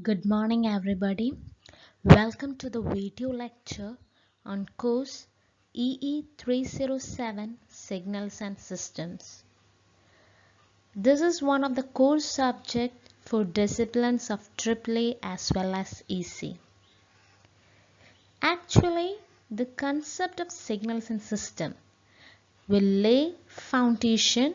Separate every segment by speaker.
Speaker 1: Good morning, everybody. Welcome to the video lecture on course EE307 Signals and Systems. This is one of the core subjects for disciplines of AAA as well as EC. Actually, the concept of signals and system will lay foundation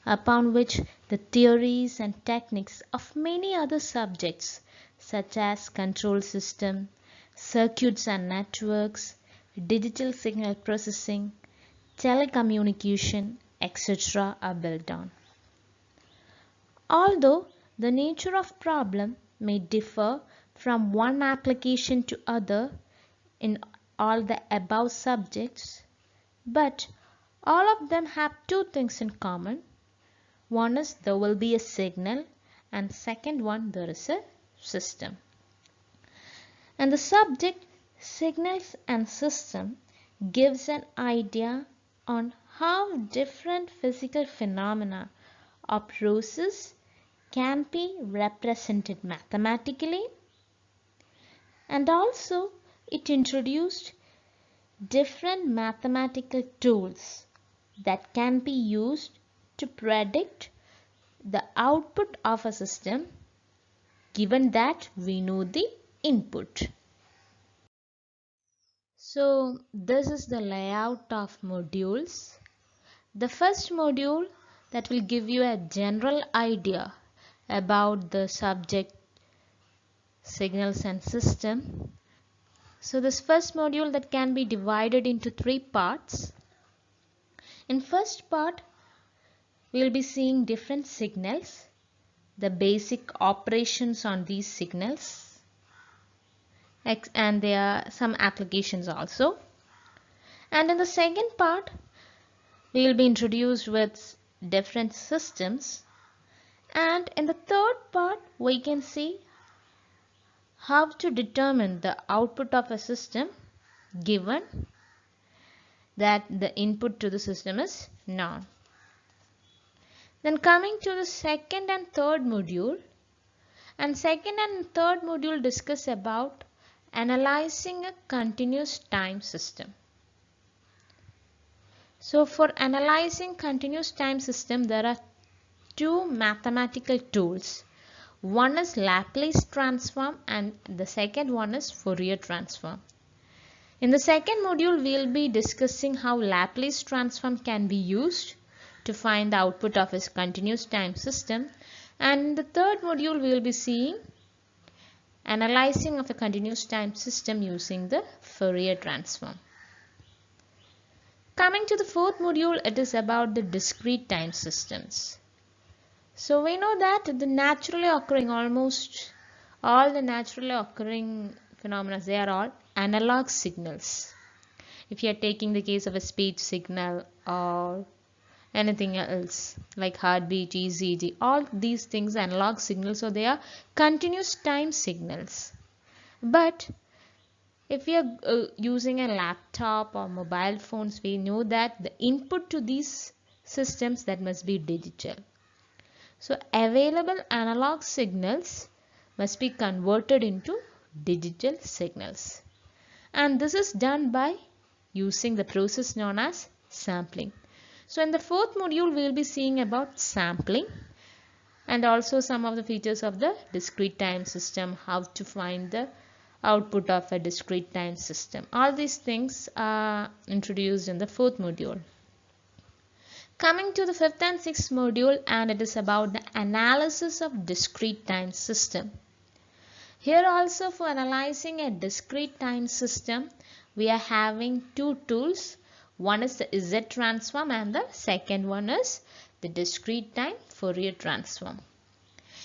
Speaker 1: upon which the theories and techniques of many other subjects such as control system, circuits and networks, digital signal processing, telecommunication, etc. are built on. Although the nature of problem may differ from one application to other in all the above subjects, but all of them have two things in common. One is there will be a signal and second one there is a system. And the subject signals and system gives an idea on how different physical phenomena or processes can be represented mathematically, and also it introduced different mathematical tools that can be used to predict the output of a system given that we know the input. So this is the layout of modules. The first module that will give you a general idea about the subject signals and system. So this first module that can be divided into three parts. In first part, we will be seeing different signals, the basic operations on these signals, and there are some applications also. And in the second part, we will be introduced with different systems. And in the third part, we can see how to determine the output of a system given that the input to the system is known. Then coming to the second and third module, and second and third module discuss about analyzing a continuous time system. So for analyzing continuous time system, there are two mathematical tools. One is Laplace transform and the second one is Fourier transform. In the second module, we will be discussing how Laplace transform can be used to find the output of a continuous time system. And in the third module, we will be seeing analyzing of a continuous time system using the Fourier transform. Coming to the fourth module, it is about the discrete time systems. So we know that the naturally occurring, almost all the naturally occurring phenomena, they are all analog signals. If you are taking the case of a speech signal or anything else like heartbeat, ECG, all these things are analog signals, so they are continuous time signals. But if we are using a laptop or mobile phones, we know that the input to these systems that must be digital. So available analog signals must be converted into digital signals. And this is done by using the process known as sampling. So in the fourth module, we will be seeing about sampling and also some of the features of the discrete time system, how to find the output of a discrete time system. All these things are introduced in the fourth module. Coming to the fifth and sixth module, and it is about the analysis of discrete time system. Here also, for analyzing a discrete time system, we are having two tools. One is the Z transform and the second one is the discrete time Fourier transform.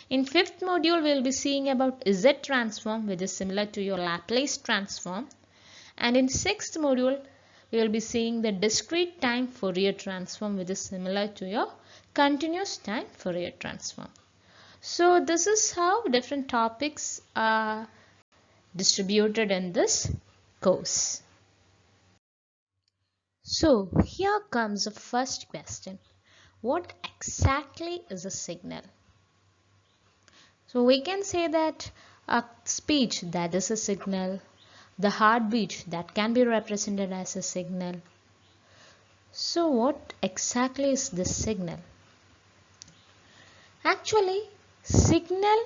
Speaker 1: In fifth module, we will be seeing about Z transform, which is similar to your Laplace transform. And in sixth module, we will be seeing the discrete time Fourier transform, which is similar to your continuous time Fourier transform. So this is how different topics are distributed in this course. So here comes the first question. What exactly is a signal? So we can say that a speech, that is a signal. The heartbeat, that can be represented as a signal. So what exactly is this signal? Actually, signal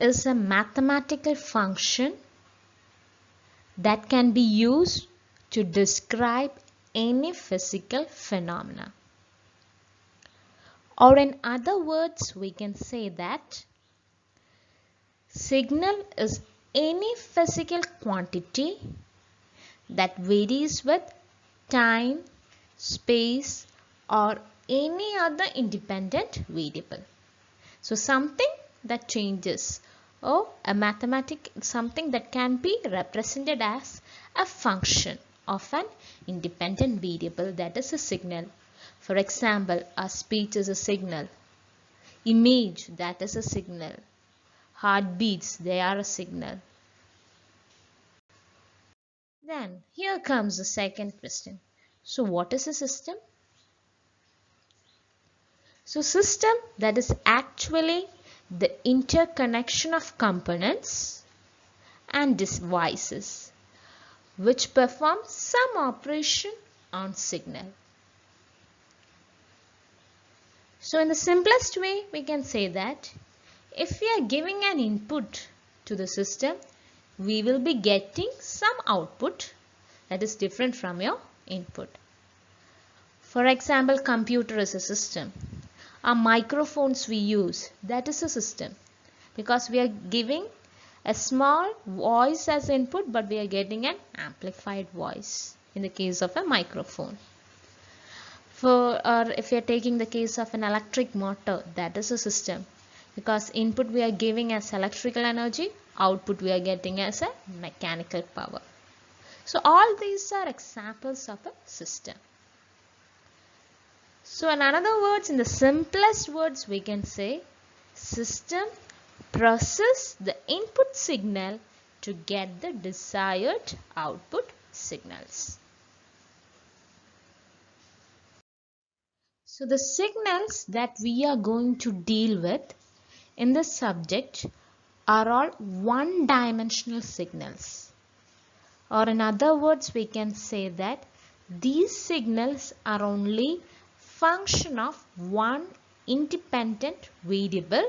Speaker 1: is a mathematical function that can be used to describe any physical phenomena. Or in other words, we can say that signal is any physical quantity that varies with time, space, or any other independent variable. So something that changes, or something that can be represented as a function of an independent variable, that is a signal. For example, a speech is a signal. Image, that is a signal. Heartbeats, they are a signal. Then here comes the second question. So what is a system? So system, that is actually the interconnection of components and devices which perform some operation on signal. So in the simplest way, we can say that if we are giving an input to the system, we will be getting some output that is different from your input. For example, computer is a system. Our microphones we use, that is a system, because we are giving a small voice as input, but we are getting an amplified voice in the case of a microphone. Or if you are taking the case of an electric motor, that is a system, because input we are giving as electrical energy, output we are getting as a mechanical power. So all these are examples of a system. So in other words, in the simplest words, we can say system process the input signal to get the desired output signals. So the signals that we are going to deal with in this subject are all one-dimensional signals. Or in other words, we can say that these signals are only function of one independent variable,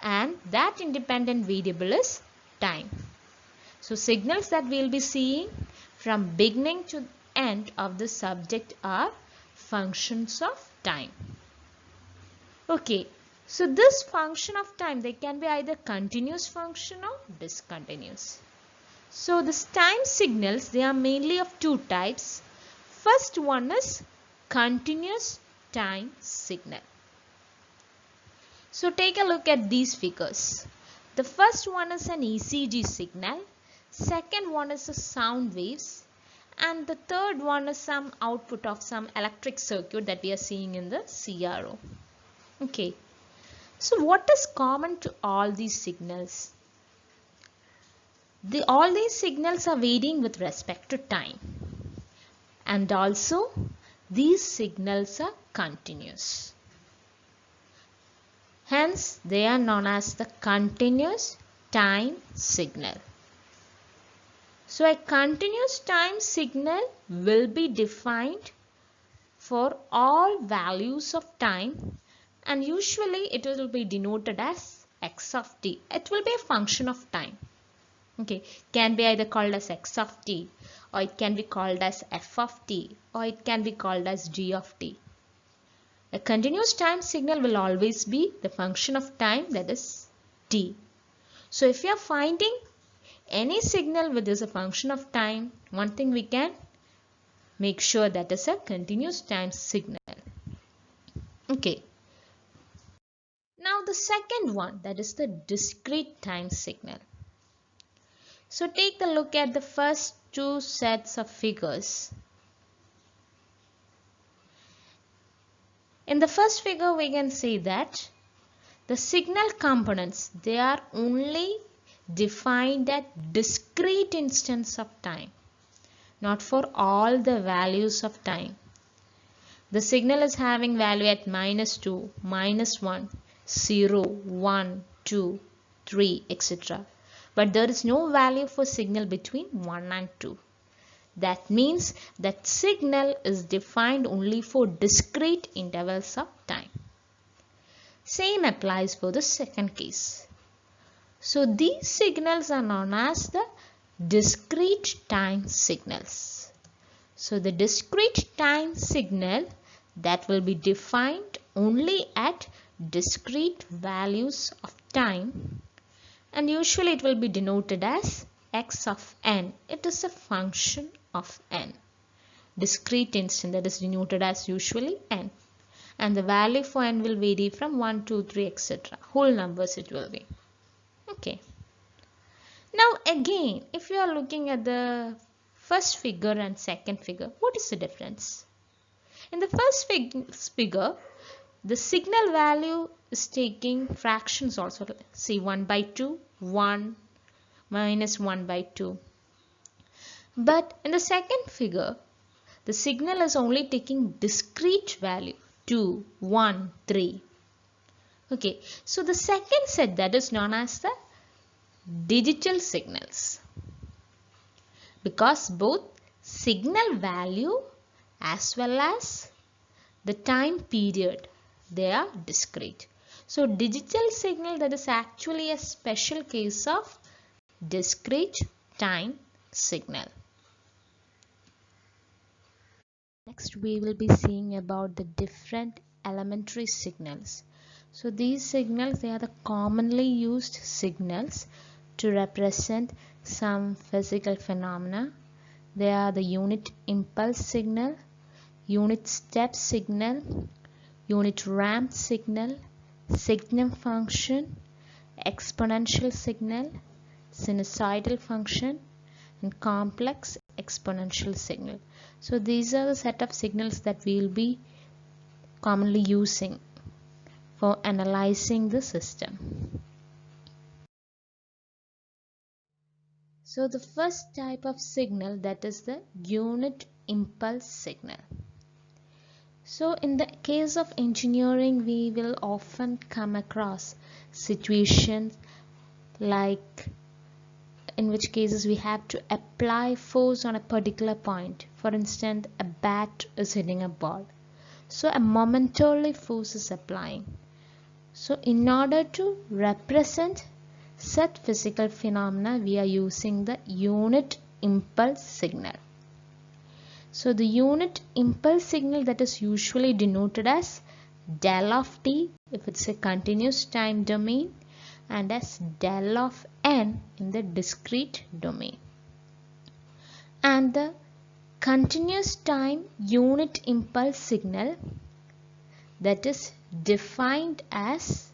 Speaker 1: and that independent variable is time. So signals that we will be seeing from beginning to end of the subject are functions of time. Okay, so this function of time, they can be either continuous function or discontinuous. So this time signals, they are mainly of two types. First one is continuous time signal. So take a look at these figures. The first one is an ECG signal, second one is a sound waves, and the third one is some output of some electric circuit that we are seeing in the CRO. Okay, so what is common to all these signals? All these signals are varying with respect to time, and also these signals are continuous. Hence, they are known as the continuous time signal. So a continuous time signal will be defined for all values of time, and usually it will be denoted as x of t. It will be a function of time. Okay, can be either called as x of t, or it can be called as f of t, or it can be called as g of t. A continuous time signal will always be the function of time, that is t. So if you are finding any signal which is a function of time, one thing we can make sure that is a continuous time signal. Okay. Now the second one, that is the discrete time signal. So take a look at the first two sets of figures. In the first figure, we can see that the signal components, they are only defined at discrete instance of time, not for all the values of time. The signal is having value at -2, -1, 0, 1, 2, 3, etc. But there is no value for signal between 1 and 2. That means that signal is defined only for discrete intervals of time. Same applies for the second case. So these signals are known as the discrete time signals. So the discrete time signal that will be defined only at discrete values of time, and usually it will be denoted as x of n. It is a function of n. Discrete instant, that is denoted as usually n. And the value for n will vary from 1, 2, 3, etc. Whole numbers it will be. Okay. Now again, if you are looking at the first figure and second figure, what is the difference? In the first figure, the signal value is taking fractions also. See, 1 by 2, 1 minus 1 by 2. But in the second figure, the signal is only taking discrete value, 2, 1, 3. Okay, so the second set, that is known as the digital signals, because both signal value as well as the time period, they are discrete. So digital signal, that is actually a special case of discrete time signal. Next we will be seeing about the different elementary signals. So these signals, they are the commonly used signals to represent some physical phenomena. They are the unit impulse signal, unit step signal, unit ramp signal, signum function, exponential signal, sinusoidal function, and complex exponential signal. So these are the set of signals that we will be commonly using for analyzing the system. So the first type of signal, that is the unit impulse signal. So in the case of engineering, we will often come across situations like in which cases we have to apply force on a particular point. For instance, a bat is hitting a ball. So a momentary force is applying. So in order to represent such physical phenomena, we are using the unit impulse signal. So the unit impulse signal, that is usually denoted as del of t if it's a continuous time domain, and as del of n in the discrete domain. And the continuous time unit impulse signal, that is defined as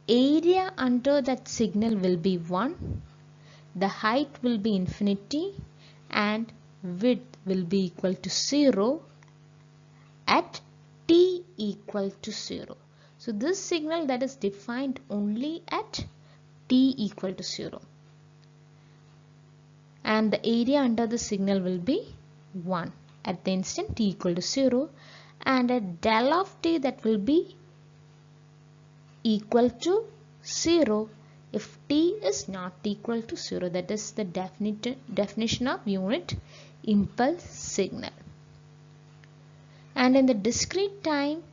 Speaker 1: area under that signal will be 1, the height will be infinity, and width will be equal to 0 at t equal to 0. So this signal, that is defined only at t equal to 0. And the area under the signal will be 1 at the instant t equal to 0, and at del of t, that will be equal to 0 if t is not equal to 0. That is the definition of unit impulse signal. And in the discrete time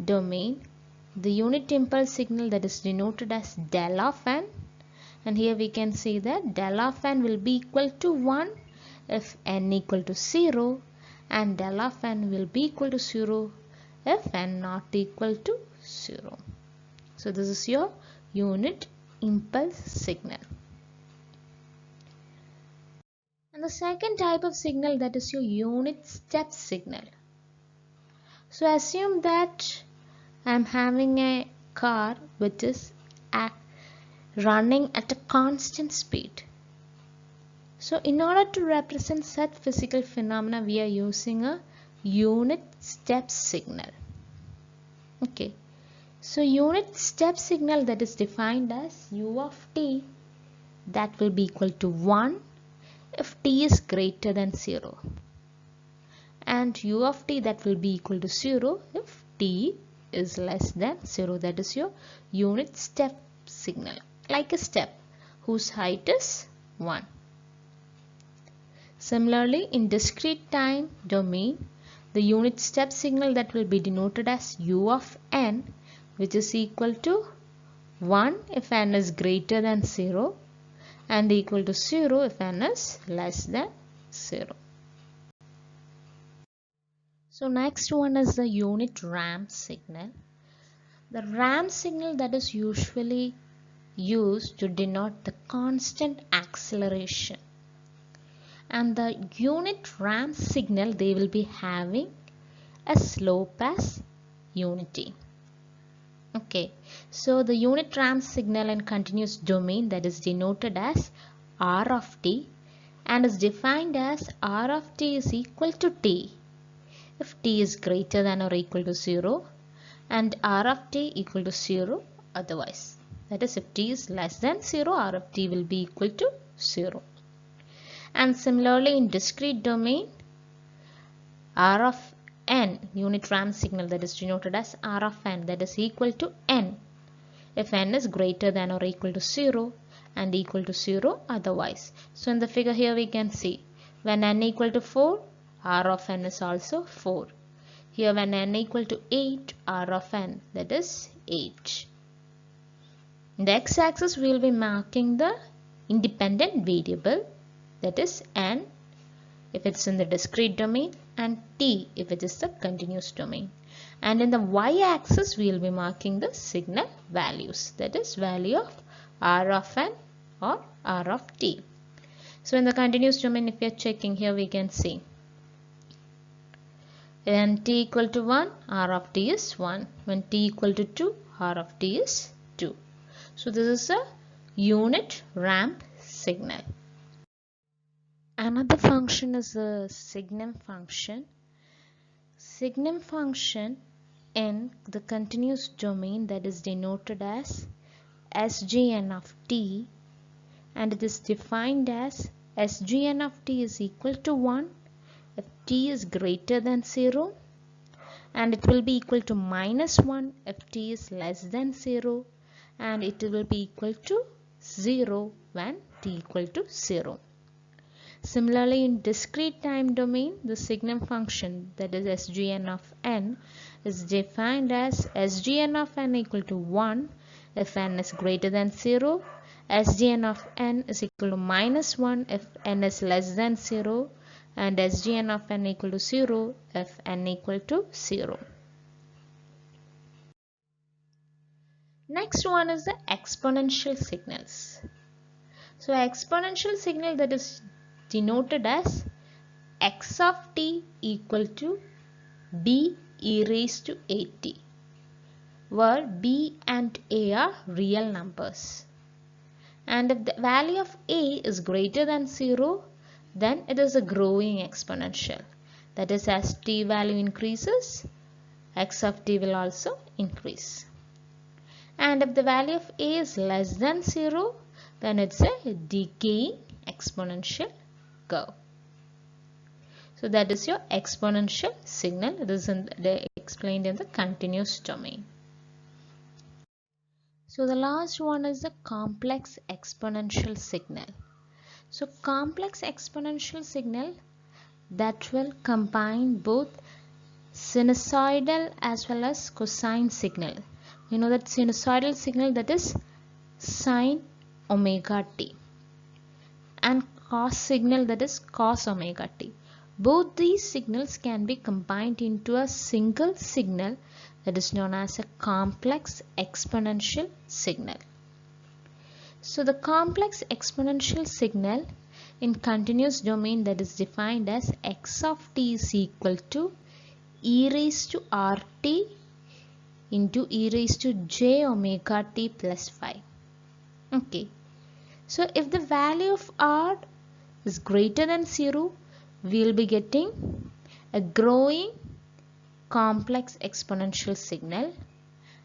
Speaker 1: domain, the unit impulse signal, that is denoted as del of n, and here we can see that del of n will be equal to 1 if n equal to 0, and del of n will be equal to 0 if n not equal to 0. So this is your unit impulse signal. And the second type of signal, that is your unit step signal. So assume that I am having a car which is running at a constant speed. So in order to represent such physical phenomena, we are using a unit step signal. Okay. So unit step signal, that is defined as u of t, that will be equal to 1 if t is greater than 0, and u of t, that will be equal to 0 if t is less than 0. That is your unit step signal, like a step whose height is 1. Similarly, in discrete time domain, the unit step signal that will be denoted as u of n, which is equal to 1 if n is greater than 0 and equal to 0 if n is less than 0. So next one is the unit ramp signal. The ramp signal that is usually used to denote the constant acceleration. And the unit ramp signal, they will be having a slope as unity. Okay, so the unit ramp signal in continuous domain that is denoted as r of t and is defined as r of t is equal to t if t is greater than or equal to 0 and r of t equal to 0 otherwise. That is, if t is less than 0, r of t will be equal to 0. And similarly in discrete domain, r of n, unit ramp signal that is denoted as r of n, that is equal to n if n is greater than or equal to 0 and equal to 0 otherwise. So in the figure here we can see when n equal to 4, r of n is also 4. Here when n equal to 8, r of n, that is 8. In the x-axis we will be marking the independent variable, that is n if it's in the discrete domain and t if it is the continuous domain. And in the y-axis we will be marking the signal values, that is value of r of n or r of t. So in the continuous domain, if we are checking here, we can see when t equal to 1, r of t is 1. When t equal to 2, r of t is 2. So this is a unit ramp signal. Another function is the Signum function. Signum function in the continuous domain that is denoted as Sgn of t and it is defined as Sgn of t is equal to 1 if t is greater than 0 and it will be equal to minus 1 if t is less than 0 and it will be equal to 0 when t equal to 0. Similarly, in discrete time domain, the Signum function, that is Sgn of n, is defined as Sgn of n equal to 1 if n is greater than 0, Sgn of n is equal to minus 1 if n is less than 0, and Sgn of n equal to 0 if n equal to 0. Next one is the exponential signals. So exponential signal that is denoted as x of t equal to b e raised to at, where b and a are real numbers. And if the value of a is greater than 0, then it is a growing exponential. That is, as t value increases, x of t will also increase. And if the value of a is less than 0, then it's a decaying exponential curve. So that is your exponential signal. It is explained in the continuous domain. So the last one is the complex exponential signal. So complex exponential signal that will combine both sinusoidal as well as cosine signal. You know that sinusoidal signal, that is sine omega t, and cos signal, that is cos omega t. Both these signals can be combined into a single signal that is known as a complex exponential signal. So the complex exponential signal in continuous domain that is defined as x of t is equal to e raised to rt into e raised to j omega t plus phi. Okay. So if the value of r is greater than 0, we will be getting a growing complex exponential signal,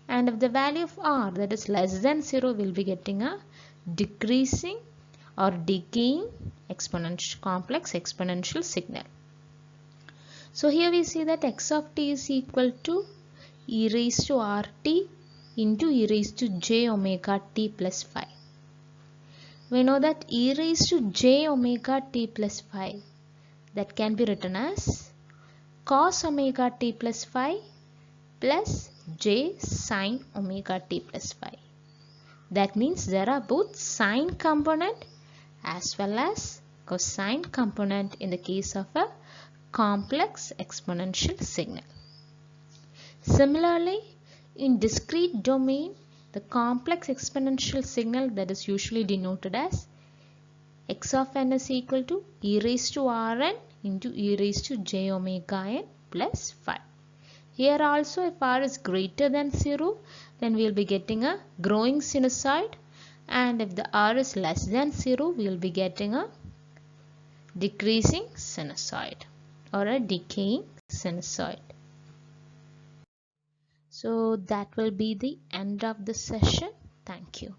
Speaker 1: and if the value of r that is less than 0, we will be getting a decreasing or decaying complex exponential signal. So here we see that x of t is equal to e raised to rt into e raised to j omega t plus phi. We know that e raised to j omega t plus phi, that can be written as cos omega t plus phi plus j sin omega t plus phi. That means there are both sine component as well as cosine component in the case of a complex exponential signal. Similarly, in discrete domain, the complex exponential signal, that is usually denoted as x of n is equal to e raised to rn into e raised to j omega n plus phi. Here also, if r is greater than 0, then we will be getting a growing sinusoid, and if the r is less than 0, we will be getting a decreasing sinusoid or a decaying sinusoid. So that will be the end of the session. Thank you.